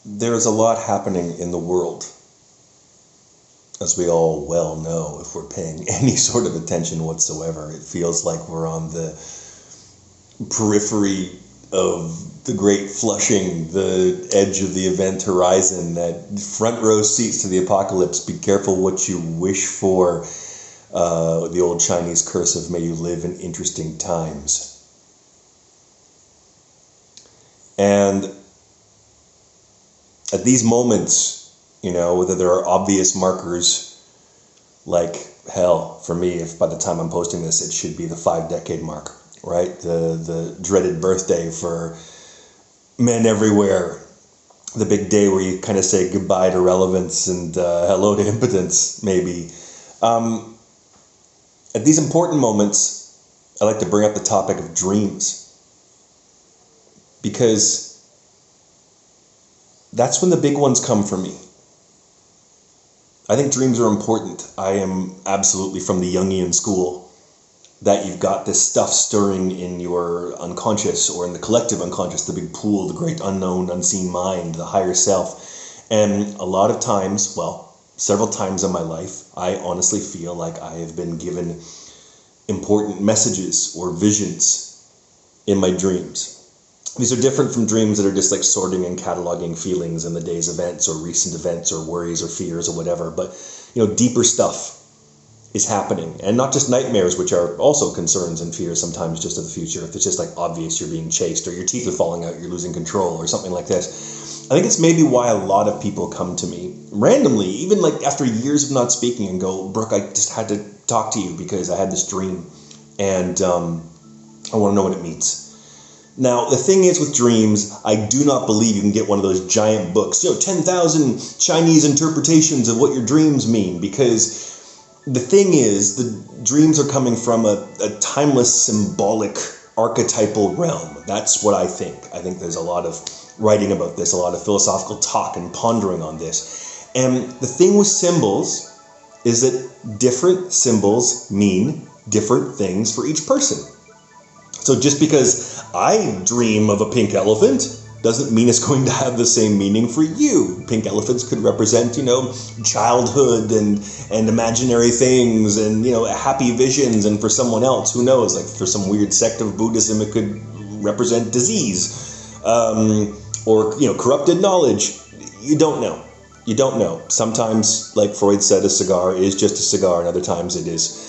there's a lot happening in the world, as we all well know if we're paying any sort of attention whatsoever. It feels like we're on the periphery of the great flushing, the edge of the event horizon, that front row seats to the apocalypse. Be careful what you wish for. The old Chinese curse of may you live in interesting times. And at these moments, whether there are obvious markers like hell, for me, if by the time I'm posting this, it should be the 5-decade mark, right? The dreaded birthday for men everywhere, the big day where you kind of say goodbye to relevance and hello to impotence, maybe. At these important moments, I like to bring up the topic of dreams, because that's when the big ones come for me. I think dreams are important. I am absolutely from the Jungian school, that you've got this stuff stirring in your unconscious or in the collective unconscious, the big pool, the great unknown, unseen mind, the higher self. And a lot of times, well, several times in my life, I honestly feel like I have been given important messages or visions in my dreams. These are different from dreams that are just like sorting and cataloging feelings in the day's events or recent events or worries or fears or whatever. But, deeper stuff is happening. And not just nightmares, which are also concerns and fears sometimes just of the future. If it's just like obvious you're being chased or your teeth are falling out, you're losing control or something like this. I think it's maybe why a lot of people come to me randomly, even like after years of not speaking, and go, Brooke, I just had to talk to you because I had this dream and I want to know what it means. Now, the thing is with dreams, I do not believe you can get one of those giant books, 10,000 Chinese interpretations of what your dreams mean, because the thing is, the dreams are coming from a timeless, symbolic, archetypal realm. That's what I think. I think there's a lot of writing about this, a lot of philosophical talk and pondering on this. And the thing with symbols is that different symbols mean different things for each person. So just because I dream of a pink elephant doesn't mean it's going to have the same meaning for you. Pink elephants could represent, childhood and imaginary things and, happy visions. And for someone else, who knows, like for some weird sect of Buddhism, it could represent disease or, corrupted knowledge. You don't know. You don't know. Sometimes, like Freud said, a cigar is just a cigar, and other times it is,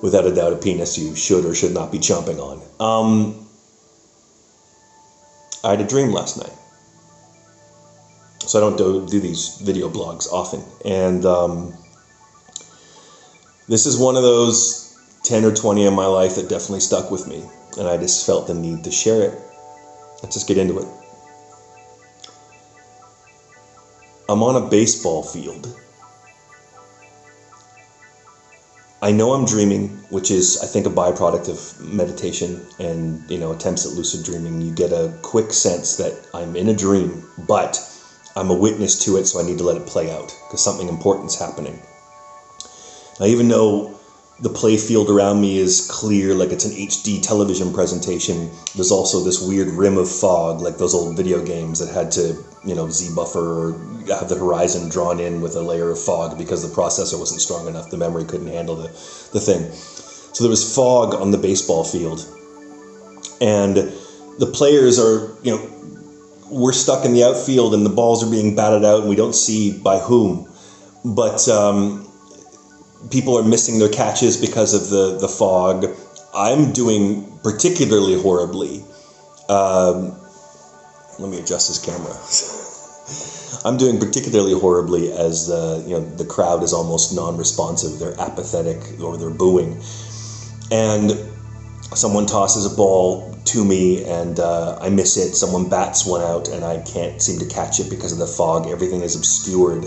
without a doubt, a penis you should or should not be chomping on. I had a dream last night. So I don't do these video blogs often. And this is one of those 10 or 20 in my life that definitely stuck with me. And I just felt the need to share it. Let's just get into it. I'm on a baseball field. I know I'm dreaming, which is, I think, a byproduct of meditation and, attempts at lucid dreaming. You get a quick sense that I'm in a dream, but I'm a witness to it, so I need to let it play out because something important's happening. I even know the play field around me is clear, like it's an HD television presentation. There's also this weird rim of fog, like those old video games that had to, Z-buffer or have the horizon drawn in with a layer of fog because the processor wasn't strong enough. The memory couldn't handle the thing. So there was fog on the baseball field. And the players are, we're stuck in the outfield and the balls are being batted out and we don't see by whom. But people are missing their catches because of the fog. I'm doing particularly horribly. Let me adjust this camera. I'm doing particularly horribly as the crowd is almost non-responsive. They're apathetic or they're booing. And someone tosses a ball to me and I miss it. Someone bats one out and I can't seem to catch it because of the fog. Everything is obscured.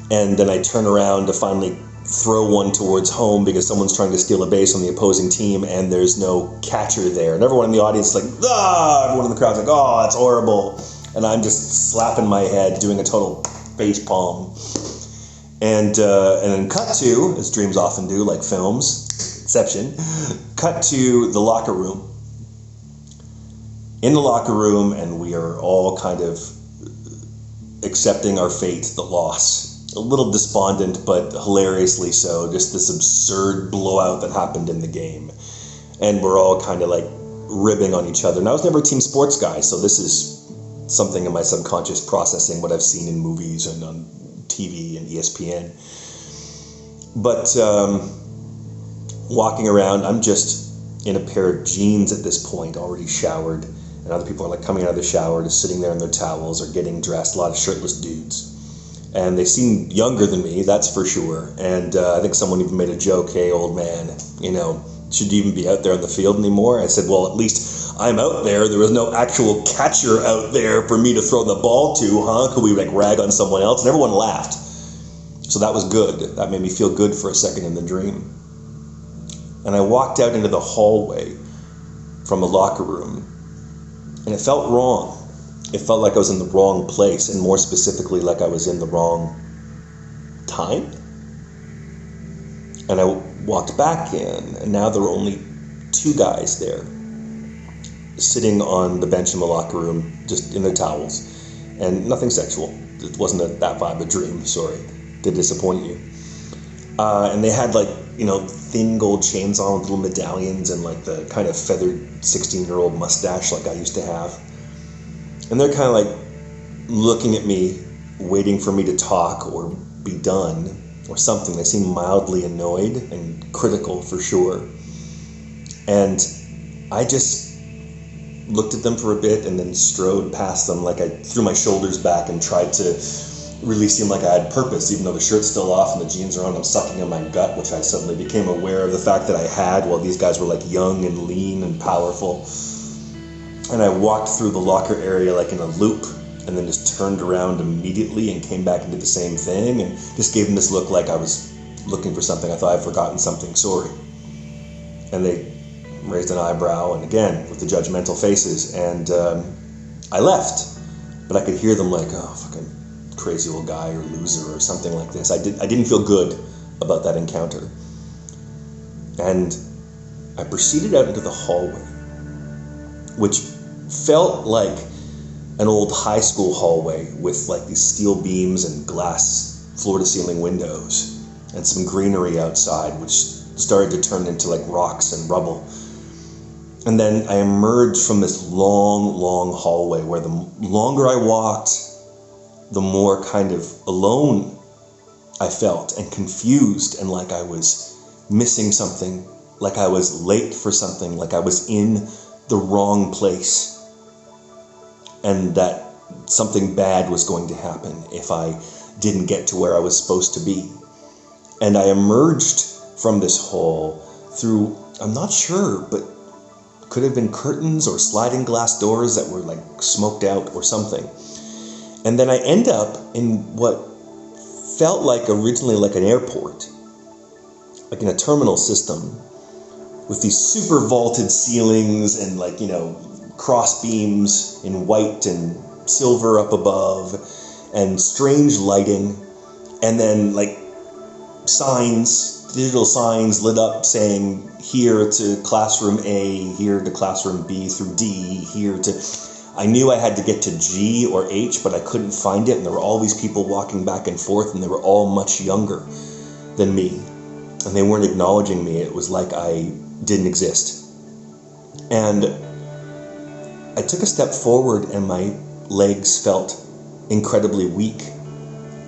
And then I turn around to finally throw one towards home because someone's trying to steal a base on the opposing team and there's no catcher there. And everyone in the audience is like, ah! Everyone in the crowd's like, oh, that's horrible. And I'm just slapping my head, doing a total face palm. And then cut to, as dreams often do, like films, Inception, cut to the locker room. In the locker room, and we are all kind of accepting our fate, the loss. A little despondent, but hilariously so. Just this absurd blowout that happened in the game. And we're all kind of like ribbing on each other. And I was never a team sports guy, so this is something in my subconscious processing what I've seen in movies and on TV and ESPN. But walking around, I'm just in a pair of jeans at this point, already showered. And other people are like coming out of the shower, just sitting there in their towels or getting dressed, a lot of shirtless dudes. And they seem younger than me, that's for sure. And I think someone even made a joke, hey, old man, you know, should you even be out there on the field anymore? I said, well, at least I'm out there. There was no actual catcher out there for me to throw the ball to, huh? Could we like rag on someone else? And everyone laughed. So that was good. That made me feel good for a second in the dream. And I walked out into the hallway from a locker room, and it felt wrong. It felt like I was in the wrong place, and more specifically, like I was in the wrong time. And I walked back in, and now there were only two guys there, sitting on the bench in the locker room, just in their towels, and nothing sexual. It wasn't that vibe, a dream, sorry, to disappoint you. And they had like, you know, thin gold chains on with little medallions and like the kind of feathered 16-year-old mustache like I used to have. And they're kind of like looking at me, waiting for me to talk or be done or something. They seem mildly annoyed and critical for sure. And I just looked at them for a bit and then strode past them, like I threw my shoulders back and tried to really seem like I had purpose, even though the shirt's still off and the jeans are on. I'm sucking in my gut, which I suddenly became aware of the fact that I had, while these guys were like young and lean and powerful. And I walked through the locker area like in a loop, and then just turned around immediately and came back and did the same thing, and just gave them this look like I was looking for something. I thought I'd forgotten something, sorry. And they raised an eyebrow, and again, with the judgmental faces, and I left. But I could hear them like, oh, fucking crazy old guy or loser or something like this. I didn't feel good about that encounter. And I proceeded out into the hallway, which felt like an old high school hallway with like these steel beams and glass floor-to-ceiling windows and some greenery outside, which started to turn into like rocks and rubble. And then I emerged from this long, long hallway where the longer I walked, the more kind of alone I felt and confused and like I was missing something, like I was late for something, like I was in the wrong place, and that something bad was going to happen if I didn't get to where I was supposed to be. And I emerged from this hall through, I'm not sure, but could have been curtains or sliding glass doors that were like smoked out or something. And then I end up in what felt like originally like an airport, like in a terminal system with these super vaulted ceilings and like, you know, cross beams in white and silver up above and strange lighting, and then like signs, digital signs lit up saying here to classroom A, here to classroom B through D, here to... I knew I had to get to G or H, but I couldn't find it, and there were all these people walking back and forth, and they were all much younger than me, and they weren't acknowledging me. It was like I didn't exist. And I took a step forward, and my legs felt incredibly weak,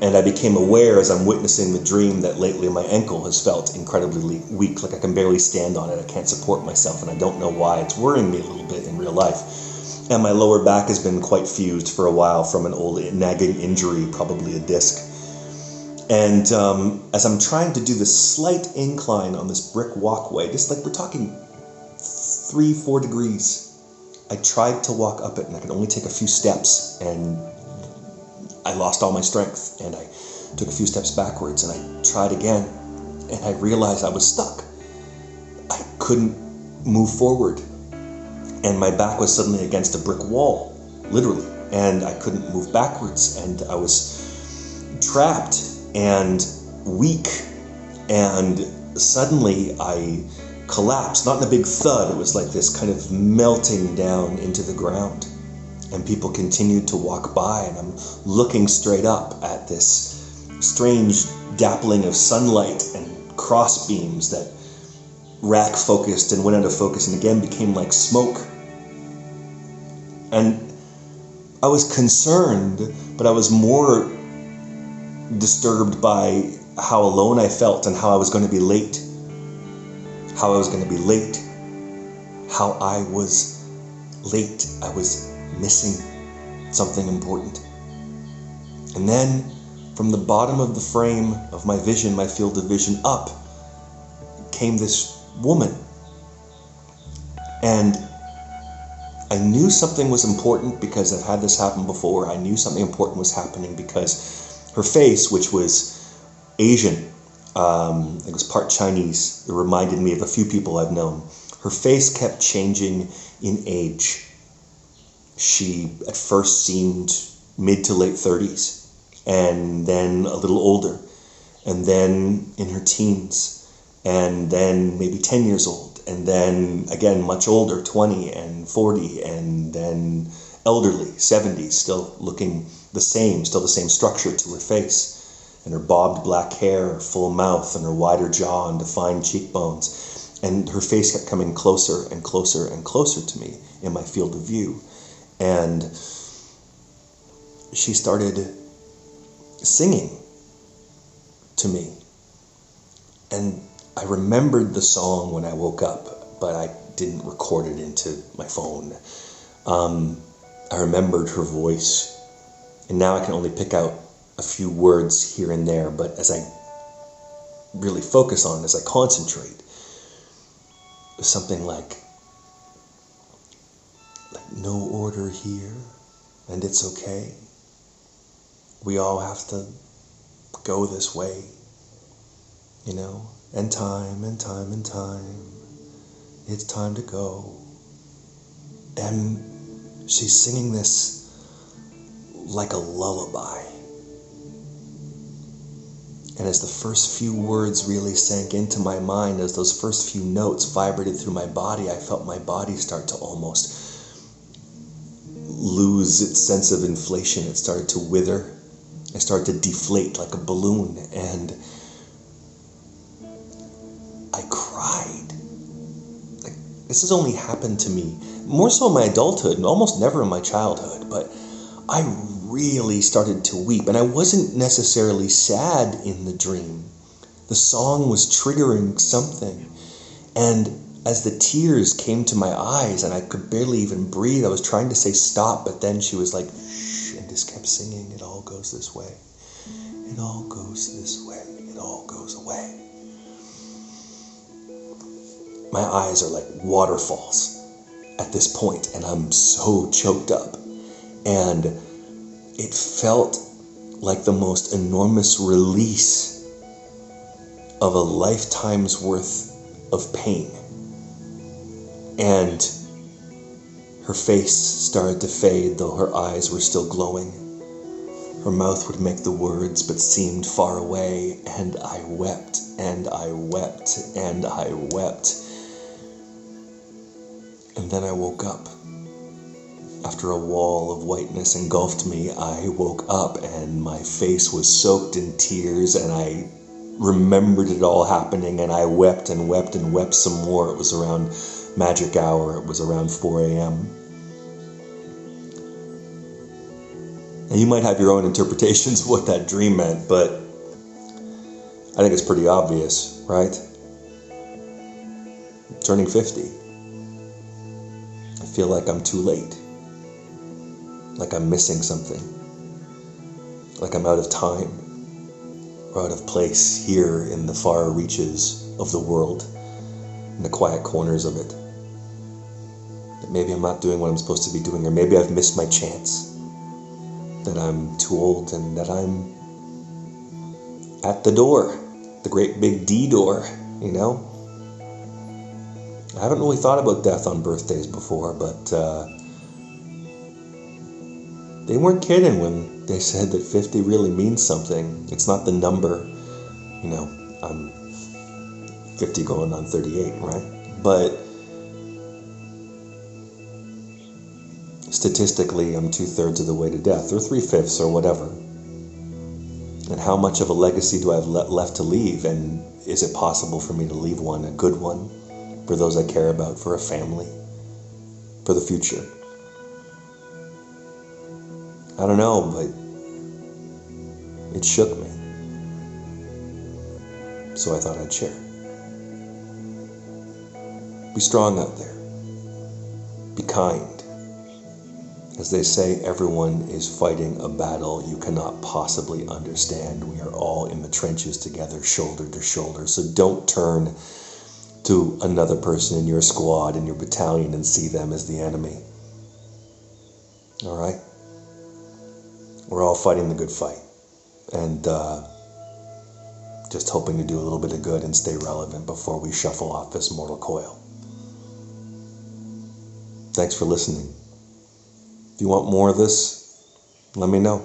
and I became aware as I'm witnessing the dream that lately my ankle has felt incredibly weak, like I can barely stand on it, I can't support myself, and I don't know why. It's worrying me a little bit in real life. And my lower back has been quite fused for a while from an old nagging injury, probably a disc. And as I'm trying to do this slight incline on this brick walkway, just like we're talking 3-4 degrees, I tried to walk up it, and I could only take a few steps, and I lost all my strength, and I took a few steps backwards, and I tried again, and I realized I was stuck. I couldn't move forward. And my back was suddenly against a brick wall, literally, and I couldn't move backwards, and I was trapped and weak, and suddenly I collapsed, not in a big thud, it was like this kind of melting down into the ground, and people continued to walk by, and I'm looking straight up at this strange dappling of sunlight and cross beams that rack focused and went out of focus and again became like smoke. And I was concerned, but I was more disturbed by how alone I felt and how I was going to be late. How I was going to be late. How I was late. I was missing something important. And then from the bottom of the frame of my vision, my field of vision up, came this woman. And I knew something was important because I've had this happen before. I knew something important was happening because her face, which was Asian, it was part Chinese, it reminded me of a few people I've known. Her face kept changing in age. She at first seemed mid to late 30s, and then a little older, and then in her teens, and then maybe 10 years old, and then again much older, 20 and 40, and then elderly, 70s, still looking the same, still the same structure to her face, and her bobbed black hair, her full mouth, and her wider jaw and defined cheekbones. And her face kept coming closer and closer and closer to me in my field of view. And she started singing to me. And I remembered the song when I woke up, but I didn't record it into my phone. I remembered her voice, and now I can only pick out a few words here and there, but as I really focus on it, as I concentrate, it was something like no order here, and it's okay. We all have to go this way, you know, and time, and time, and time. It's time to go. And she's singing this like a lullaby. And as the first few words really sank into my mind, as those first few notes vibrated through my body, I felt my body start to almost lose its sense of inflation. It started to wither. I started to deflate like a balloon, and I cried. Like, this has only happened to me, more so in my adulthood, and almost never in my childhood, but I really started to weep, and I wasn't necessarily sad in the dream. The song was triggering something, and as the tears came to my eyes and I could barely even breathe, I was trying to say stop, but then she was like, shh, and just kept singing, it all goes this way, it all goes this way, it all goes away. My eyes are like waterfalls at this point, and I'm so choked up, and it felt like the most enormous release of a lifetime's worth of pain. And her face started to fade, though her eyes were still glowing. Her mouth would make the words, but seemed far away, and I wept, and I wept, and I wept. And then I woke up. After a wall of whiteness engulfed me, I woke up and my face was soaked in tears, and I remembered it all happening, and I wept and wept and wept some more. It was around magic hour. It was around 4 a.m. And you might have your own interpretations of what that dream meant, but I think it's pretty obvious, right? Turning 50. I feel like I'm too late. Like I'm missing something. Like I'm out of time. Or out of place here in the far reaches of the world. In the quiet corners of it. That maybe I'm not doing what I'm supposed to be doing. Or maybe I've missed my chance. That I'm too old and that I'm at the door. The great big D door, you know? I haven't really thought about death on birthdays before, but they weren't kidding when they said that 50 really means something. It's not the number, you know, I'm 50 going on 38, right? But statistically I'm 2/3 of the way to death, or 3/5 or whatever. And how much of a legacy do I have left to leave? And is it possible for me to leave one, a good one, for those I care about, for a family, for the future? I don't know, but it shook me. So I thought I'd share. Be strong out there. Be kind. As they say, everyone is fighting a battle you cannot possibly understand. We are all in the trenches together, shoulder to shoulder. So don't turn to another person in your squad, in your battalion, and see them as the enemy. All right? We're all fighting the good fight. And just hoping to do a little bit of good and stay relevant before we shuffle off this mortal coil. Thanks for listening. If you want more of this, let me know.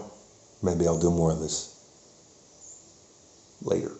Maybe I'll do more of this later.